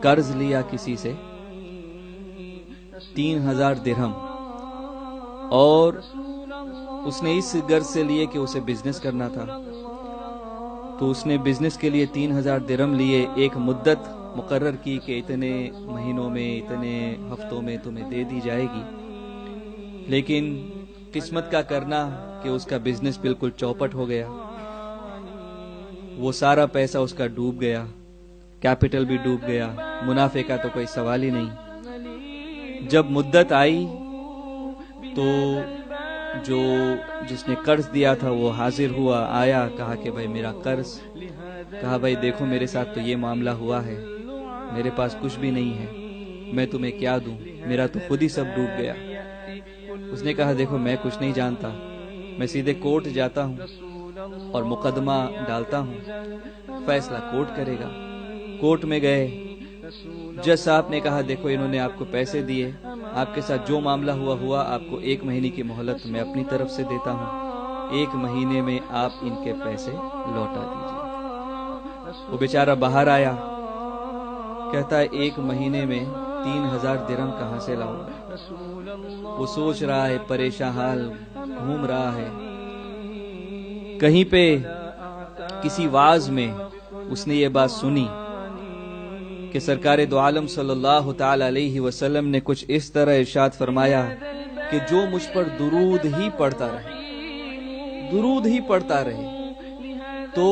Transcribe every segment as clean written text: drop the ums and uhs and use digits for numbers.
قرض لیا کسی سے 3000 درہم، اور اس نے اس غرض سے لیے کہ اسے بزنس کرنا تھا، تو اس نے بزنس کے لیے 3000 درہم لیے، ایک مدت مقرر کی کہ اتنے مہینوں میں اتنے ہفتوں میں تمہیں دے دی جائے گی، لیکن قسمت کا کرنا کہ اس کا بزنس بالکل چوپٹ ہو گیا، وہ سارا پیسہ اس کا ڈوب گیا، کیپٹل بھی ڈوب گیا، منافع کا تو کوئی سوال ہی نہیں۔ جب مدت آئی تو جس نے قرض دیا تھا وہ حاضر ہوا، آیا، کہا کہ بھائی میرا قرض، کہا بھائی دیکھو میرے ساتھ تو یہ معاملہ ہوا ہے، میرے پاس کچھ بھی نہیں ہے، میں تمہیں کیا دوں، میرا تو خود ہی سب ڈوب گیا۔ اس نے کہا دیکھو میں کچھ نہیں جانتا، میں سیدھے کورٹ جاتا ہوں اور مقدمہ ڈالتا ہوں، فیصلہ کورٹ کرے گا۔ کورٹ میں گئے، جج صاحب نے کہا دیکھو انہوں نے آپ کو پیسے دیے، آپ کے ساتھ جو معاملہ ہوا، آپ کو 1 مہینے کی مہلت میں اپنی طرف سے دیتا ہوں، 1 مہینے میں آپ ان کے پیسے لوٹا دیجیے۔ وہ بیچارہ باہر آیا، کہتا ہے 1 مہینے میں 3000 درہم کہاں سے لاؤں گا؟ وہ سوچ رہا ہے، پریشان حال گھوم رہا ہے۔ کہیں پہ کسی واعظ میں اس نے یہ بات سنی کہ سرکار دو عالم صلی اللہ تعالی علیہ وسلم نے کچھ اس طرح ارشاد فرمایا کہ جو مجھ پر درود ہی پڑھتا رہے تو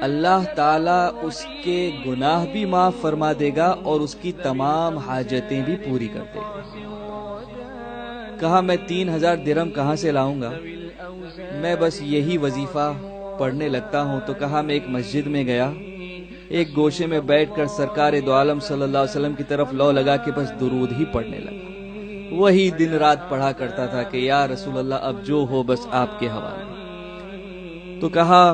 اللہ تعالی اس کے گناہ بھی معاف فرما دے گا اور اس کی تمام حاجتیں بھی پوری کر دے گا۔ کہا میں 3000 درہم کہاں سے لاؤں گا، میں بس یہی وظیفہ پڑھنے لگتا ہوں۔ تو کہا میں ایک مسجد میں گیا، ایک گوشے میں بیٹھ کر سرکار دو عالم صلی اللہ علیہ وسلم کی طرف لو لگا کہ بس درود ہی پڑھنے لگا، وہی دن رات پڑھا کرتا تھا کہ یا رسول اللہ اب جو ہو بس آپ کے حوالے۔ تو کہا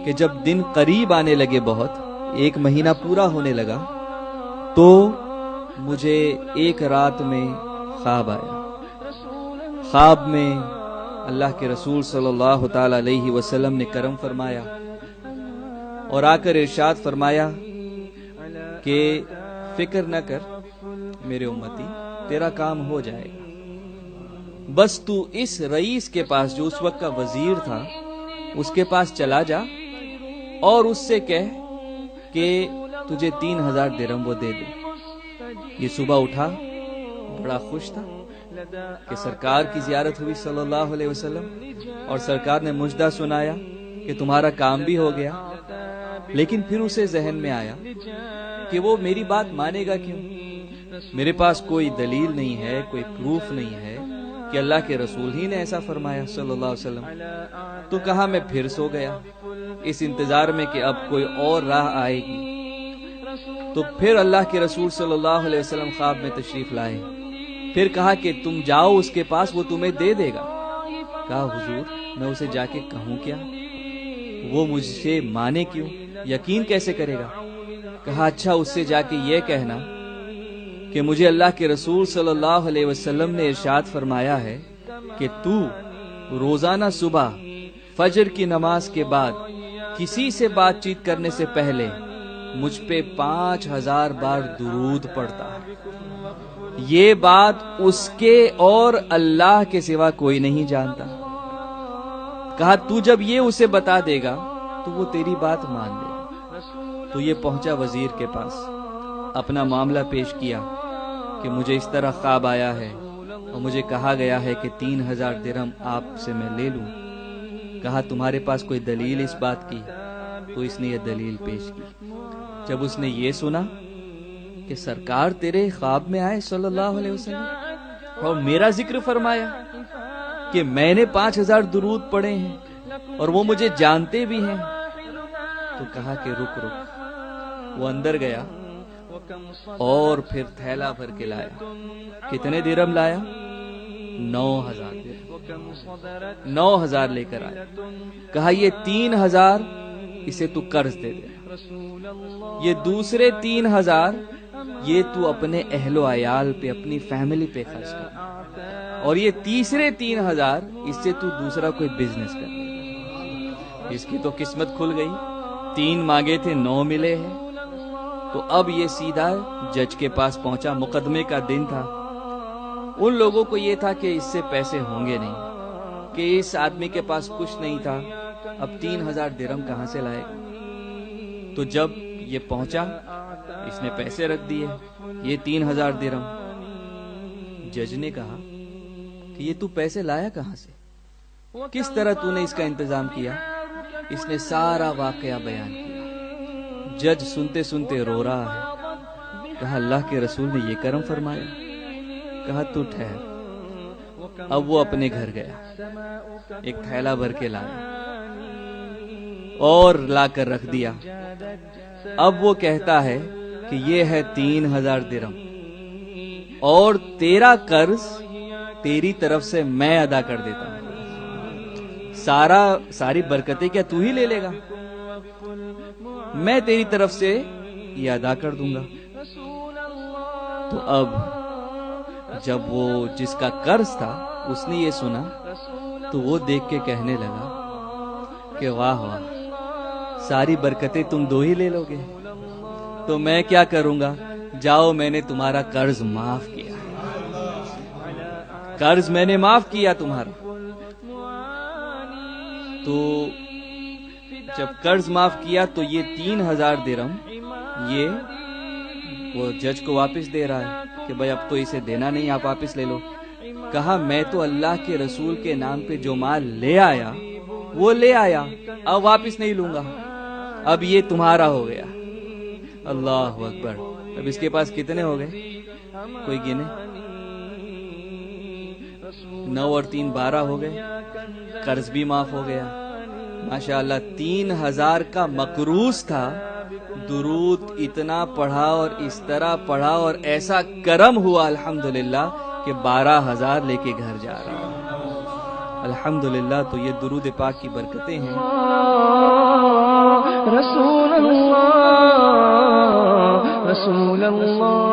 کہ جب دن قریب آنے لگے، بہت 1 مہینہ پورا ہونے لگا، تو مجھے ایک رات میں خواب آیا۔ خواب میں اللہ کے رسول صلی اللہ تعالی علیہ وسلم نے کرم فرمایا اور آ کر ارشاد فرمایا کہ فکر نہ کر میرے امتی، تیرا کام ہو جائے گا، بس تو اس رئیس کے پاس جو اس وقت کا وزیر تھا اس کے پاس چلا جا اور اس سے کہہ کہ تجھے 3000 درہم وہ دے دے۔ یہ صبح اٹھا، بڑا خوش تھا کہ سرکار کی زیارت ہوئی صلی اللہ علیہ وسلم، اور سرکار نے مجدہ سنایا کہ تمہارا کام بھی ہو گیا۔ لیکن پھر اسے ذہن میں آیا کہ وہ میری بات مانے گا کیوں؟ میرے پاس کوئی دلیل نہیں ہے، کوئی پروف نہیں ہے کہ اللہ کے رسول ہی نے ایسا فرمایا صلی اللہ علیہ وسلم۔ تو کہا میں پھر سو گیا اس انتظار میں کہ اب کوئی اور راہ آئے گی۔ تو پھر اللہ کے رسول صلی اللہ علیہ وسلم خواب میں تشریف لائے، پھر کہا کہ تم جاؤ اس کے پاس، وہ تمہیں دے دے گا۔ کہا حضور میں اسے جا کے کہوں کیا، وہ مجھ سے مانے کیوں، یقین کیسے کرے گا؟ کہا اچھا اس سے جا کے یہ کہنا کہ مجھے اللہ کے رسول صلی اللہ علیہ وسلم نے ارشاد فرمایا ہے کہ تو روزانہ صبح فجر کی نماز کے بعد کسی سے بات چیت کرنے سے پہلے مجھ پہ 5000 بار درود پڑتا ہے، یہ بات اس کے اور اللہ کے سوا کوئی نہیں جانتا۔ کہا تو جب یہ اسے بتا دے گا تو وہ تیری بات مان لے گا۔ تو یہ پہنچا وزیر کے پاس، اپنا معاملہ پیش کیا کہ مجھے اس طرح خواب آیا ہے اور مجھے کہا گیا ہے کہ 3000 درہم آپ سے میں لے لوں۔ کہا تمہارے پاس کوئی دلیل اس بات کی؟ تو اس نے یہ دلیل پیش کی۔ جب اس نے یہ سنا کہ سرکار تیرے خواب میں آئے صلی اللہ علیہ وسلم اور میرا ذکر فرمایا کہ میں نے 5000 درود پڑھے ہیں اور وہ مجھے جانتے بھی ہیں، تو کہا کہ رک۔ وہ اندر گیا اور پھر تھیلا بھر کے لایا۔ کتنے درہم لایا؟ 9000 درہم، 9000 لے کر آیا۔ کہا یہ 3000 اسے تو قرض دے دے، یہ دوسرے 3000 یہ تو اپنے اہل و عیال پہ، اپنی فیملی پہ خرچ کر، اور یہ تیسرے 3000 اس سے تو دوسرا کوئی بزنس کر۔ اس کی تو قسمت کھل گئی، 3 مانگے تھے 9 ملے ہیں۔ تو اب یہ سیدھا جج کے پاس پہنچا، مقدمے کا دن تھا۔ ان لوگوں کو یہ تھا کہ اس سے پیسے ہوں گے نہیں، کہ اس آدمی کے پاس کچھ نہیں تھا، اب 3000 درہم کہاں سے لائے گا؟ تو جب یہ پہنچا، اس نے پیسے رکھ دیے، یہ 3000 درہم۔ جج نے کہا کہ یہ تو پیسے لایا کہاں سے، کس طرح تو نے اس کا انتظام کیا؟ اس نے سارا واقعہ بیان کیا۔ جج سنتے سنتے رو رہا ہے۔ کہا اللہ کے رسول نے یہ کرم فرمایا؟ کہا تو ٹھہر۔ اب وہ اپنے گھر گیا، ایک تھیلا بھر کے لایا اور لا کر رکھ دیا۔ اب وہ کہتا ہے کہ یہ ہے 3000 درہم اور تیرا قرض تیری طرف سے میں ادا کر دیتا ہوں، ساری برکتیں کیا تو ہی لے لے گا؟ میں تیری طرف سے یہ ادا کر دوں گا۔ تو اب جب وہ جس کا قرض تھا اس نے یہ سنا تو وہ دیکھ کے کہنے لگا کہ واہ واہ، ساری برکتیں تم دو ہی لے لو گے، تو میں کیا کروں گا؟ جاؤ، میں نے تمہارا قرض معاف کیا، قرض میں نے معاف کیا تمہارا۔ تو جب قرض معاف کیا تو یہ 3000 درہم یہ وہ جج کو واپس دے رہا ہے کہ بھائی اب تو اسے دینا نہیں، آپ واپس لے لو۔ کہا میں تو اللہ کے رسول کے نام پہ جو مال لے آیا وہ لے آیا، اب واپس نہیں لوں گا، اب یہ تمہارا ہو گیا۔ اللہ اکبر۔ اب اس کے پاس کتنے ہو گئے؟ کوئی گنے؟ 9 اور 3 12 ہو گئے، قرض بھی معاف ہو گیا۔ ماشاءاللہ 3000 کا مقروض تھا، درود اتنا پڑھا اور اس طرح پڑھا اور ایسا کرم ہوا الحمدللہ کہ 12000 لے کے گھر جا رہا ہے الحمدللہ۔ تو یہ درود پاک کی برکتیں ہیں۔ رسول اللہ رسول اللہ